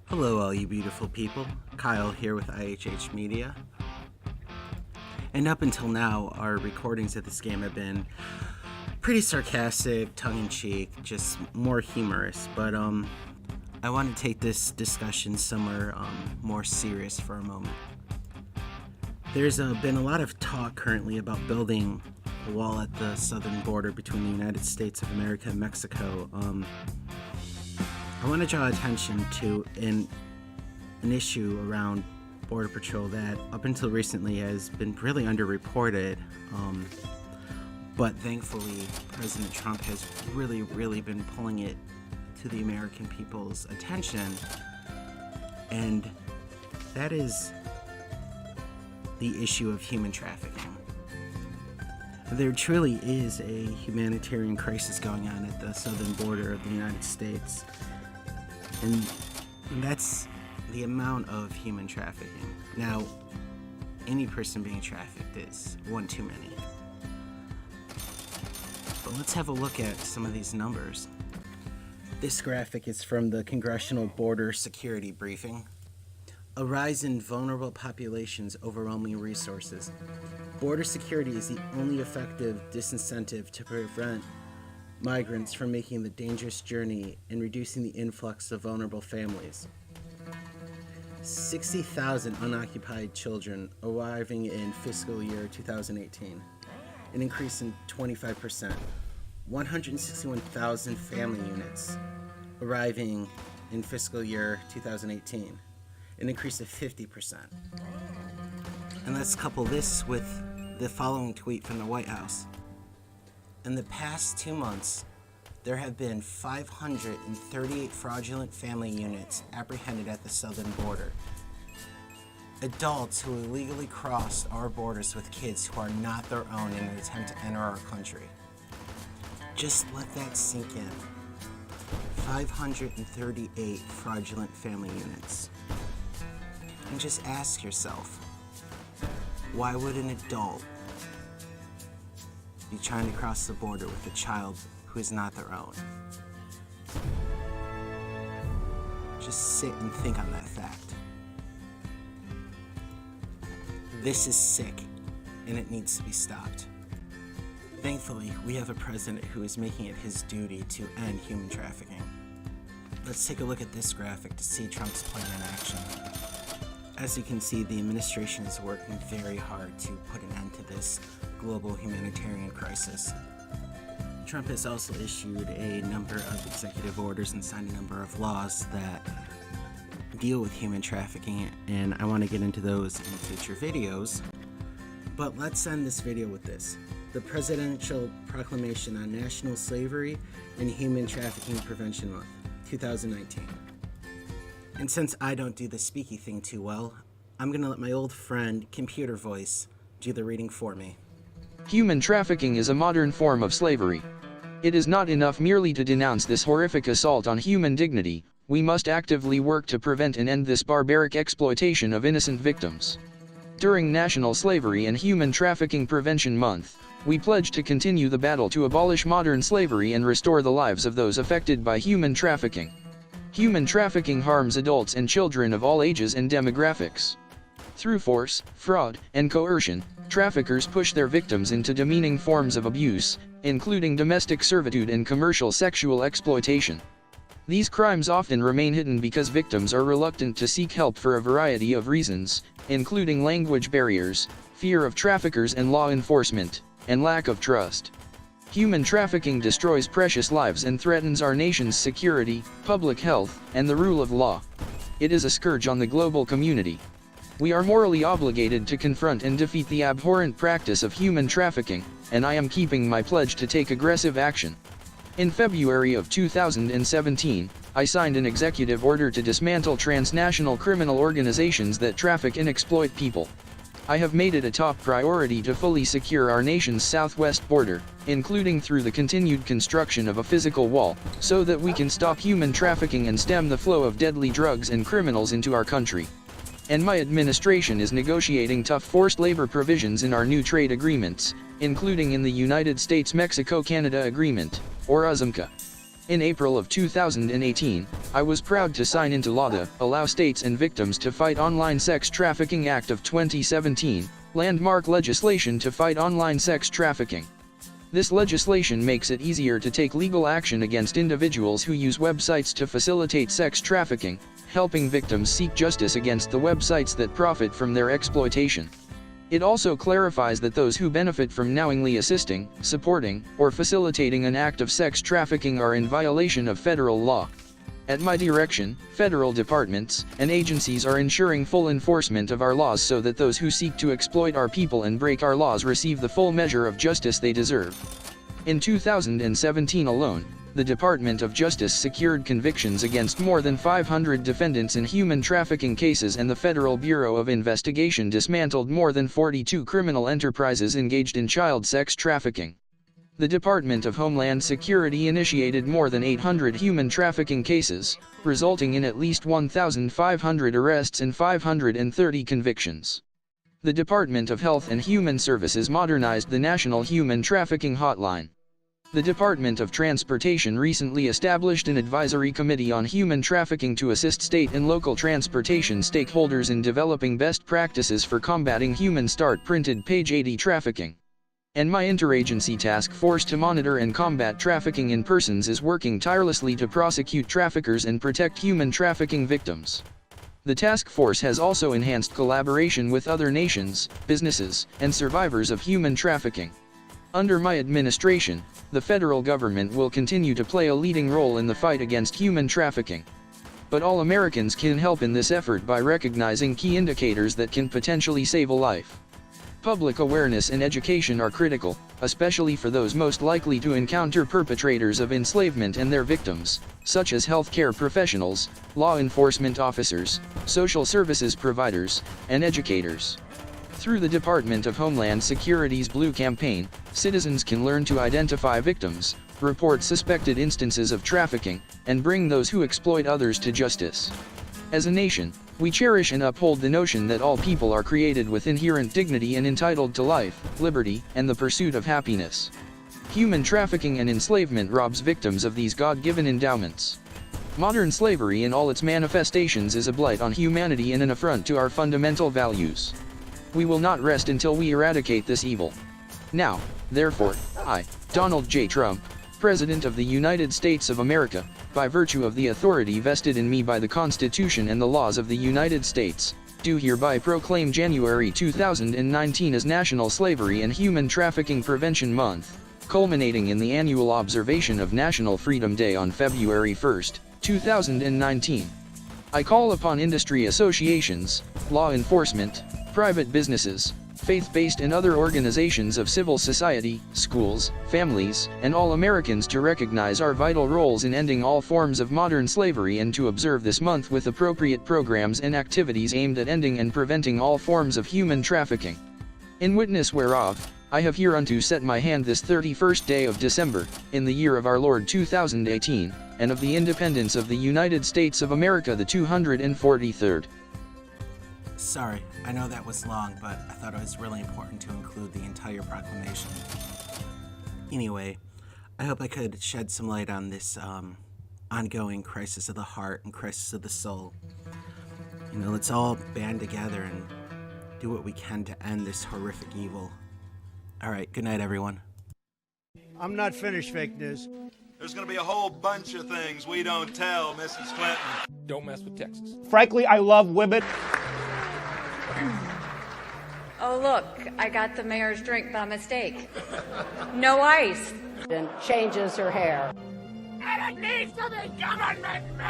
Hello all you beautiful people, Kyle here with IHH Media. And up until now, our recordings of this game have been pretty sarcastic, tongue-in-cheek, just more humorous. But I want to take this discussion somewhere more serious for a moment. There's been a lot of talk currently about building a wall at the southern border between the United States of America and Mexico. I want to draw attention to an issue around Border Patrol that up until recently has been really underreported, but thankfully President Trump has really been pulling it to the American people's attention, and that is the issue of human trafficking. There truly is a humanitarian crisis going on at the southern border of the United States, and that's the amount of human trafficking. Now, any person being trafficked is one too many. But let's have a look at some of these numbers. This graphic is from the Congressional Border Security Briefing. A rise in vulnerable populations overwhelming resources. Border security is the only effective disincentive to prevent migrants from making the dangerous journey and reducing the influx of vulnerable families. 60,000 unoccupied children arriving in fiscal year 2018, an increase in 25%. 161,000 family units arriving in fiscal year 2018, an increase of 50%. And let's couple this with the following tweet from the White House. In the past 2 months, there have been 538 fraudulent family units apprehended at the southern border. Adults who illegally crossed our borders with kids who are not their own in an attempt to enter our country. Just let that sink in. 538 fraudulent family units. And just ask yourself, why would an adult be trying to cross the border with a child who is not their own? Just sit and think on that fact. This is sick, and it needs to be stopped. Thankfully, we have a president who is making it his duty to end human trafficking. Let's take a look at this graphic to see Trump's plan in action. As you can see, the administration is working very hard to put an end to this global humanitarian crisis. Trump has also issued a number of executive orders and signed a number of laws that deal with human trafficking, and I want to get into those in future videos. But let's end this video with this. The Presidential Proclamation on National Slavery and Human Trafficking Prevention Month, 2019. And since I don't do the speaky thing too well, I'm going to let my old friend, Computer Voice, do the reading for me. Human trafficking is a modern form of slavery. It is not enough merely to denounce this horrific assault on human dignity. We must actively work to prevent and end this barbaric exploitation of innocent victims. During National Slavery and Human Trafficking Prevention Month, we pledge to continue the battle to abolish modern slavery and restore the lives of those affected by human trafficking. Human trafficking harms adults and children of all ages and demographics. Through force, fraud, and coercion, traffickers push their victims into demeaning forms of abuse, including domestic servitude and commercial sexual exploitation. These crimes often remain hidden because victims are reluctant to seek help for a variety of reasons, including language barriers, fear of traffickers and law enforcement, and lack of trust. Human trafficking destroys precious lives and threatens our nation's security, public health, and the rule of law. It is a scourge on the global community. We are morally obligated to confront and defeat the abhorrent practice of human trafficking, and I am keeping my pledge to take aggressive action. In February of 2017, I signed an executive order to dismantle transnational criminal organizations that traffic and exploit people. I have made it a top priority to fully secure our nation's southwest border, including through the continued construction of a physical wall, so that we can stop human trafficking and stem the flow of deadly drugs and criminals into our country. And my administration is negotiating tough forced labor provisions in our new trade agreements, including in the United States-Mexico-Canada Agreement, or UZMCA. In April of 2018, I was proud to sign into law the Allow States and Victims to Fight Online Sex Trafficking Act of 2017, landmark legislation to fight online sex trafficking. This legislation makes it easier to take legal action against individuals who use websites to facilitate sex trafficking, helping victims seek justice against the websites that profit from their exploitation. It also clarifies that those who benefit from knowingly assisting, supporting, or facilitating an act of sex trafficking are in violation of federal law. At my direction, federal departments and agencies are ensuring full enforcement of our laws so that those who seek to exploit our people and break our laws receive the full measure of justice they deserve. In 2017 alone, the Department of Justice secured convictions against more than 500 defendants in human trafficking cases, and the Federal Bureau of Investigation dismantled more than 42 criminal enterprises engaged in child sex trafficking. The Department of Homeland Security initiated more than 800 human trafficking cases, resulting in at least 1,500 arrests and 530 convictions. The Department of Health and Human Services modernized the National Human Trafficking Hotline. The Department of Transportation recently established an advisory committee on human trafficking to assist state and local transportation stakeholders in developing best practices for combating human printed page 80 trafficking. And my interagency task force to monitor and combat trafficking in persons is working tirelessly to prosecute traffickers and protect human trafficking victims. The task force has also enhanced collaboration with other nations, businesses, and survivors of human trafficking. Under my administration, the federal government will continue to play a leading role in the fight against human trafficking. But all Americans can help in this effort by recognizing key indicators that can potentially save a life. Public awareness and education are critical, especially for those most likely to encounter perpetrators of enslavement and their victims, such as healthcare professionals, law enforcement officers, social services providers, and educators. Through the Department of Homeland Security's Blue Campaign, citizens can learn to identify victims, report suspected instances of trafficking, and bring those who exploit others to justice. As a nation, we cherish and uphold the notion that all people are created with inherent dignity and entitled to life, liberty, and the pursuit of happiness. Human trafficking and enslavement robs victims of these God-given endowments. Modern slavery in all its manifestations is a blight on humanity and an affront to our fundamental values. We will not rest until we eradicate this evil. Now, therefore, I, Donald J. Trump, President of the United States of America, by virtue of the authority vested in me by the Constitution and the laws of the United States, do hereby proclaim January 2019 as National Slavery and Human Trafficking Prevention Month, culminating in the annual observation of National Freedom Day on February 1, 2019. I call upon industry associations, law enforcement, private businesses, faith-based and other organizations of civil society, schools, families, and all Americans to recognize our vital roles in ending all forms of modern slavery and to observe this month with appropriate programs and activities aimed at ending and preventing all forms of human trafficking. In witness whereof, I have hereunto set my hand this 31st day of December, in the year of our Lord 2018, and of the independence of the United States of America the 243rd. Sorry, I know that was long, but I thought it was really important to include the entire proclamation. Anyway, I hope I could shed some light on this ongoing crisis of the heart and crisis of the soul. Let's all band together and do what we can to end this horrific evil. All right, good night, everyone. I'm not finished, fake news. There's going to be a whole bunch of things we don't tell Mrs. Clinton. Don't mess with Texas. Frankly, I love women. Oh, look, I got the mayor's drink by mistake. No ice. And changes her hair. And it needs to be government man!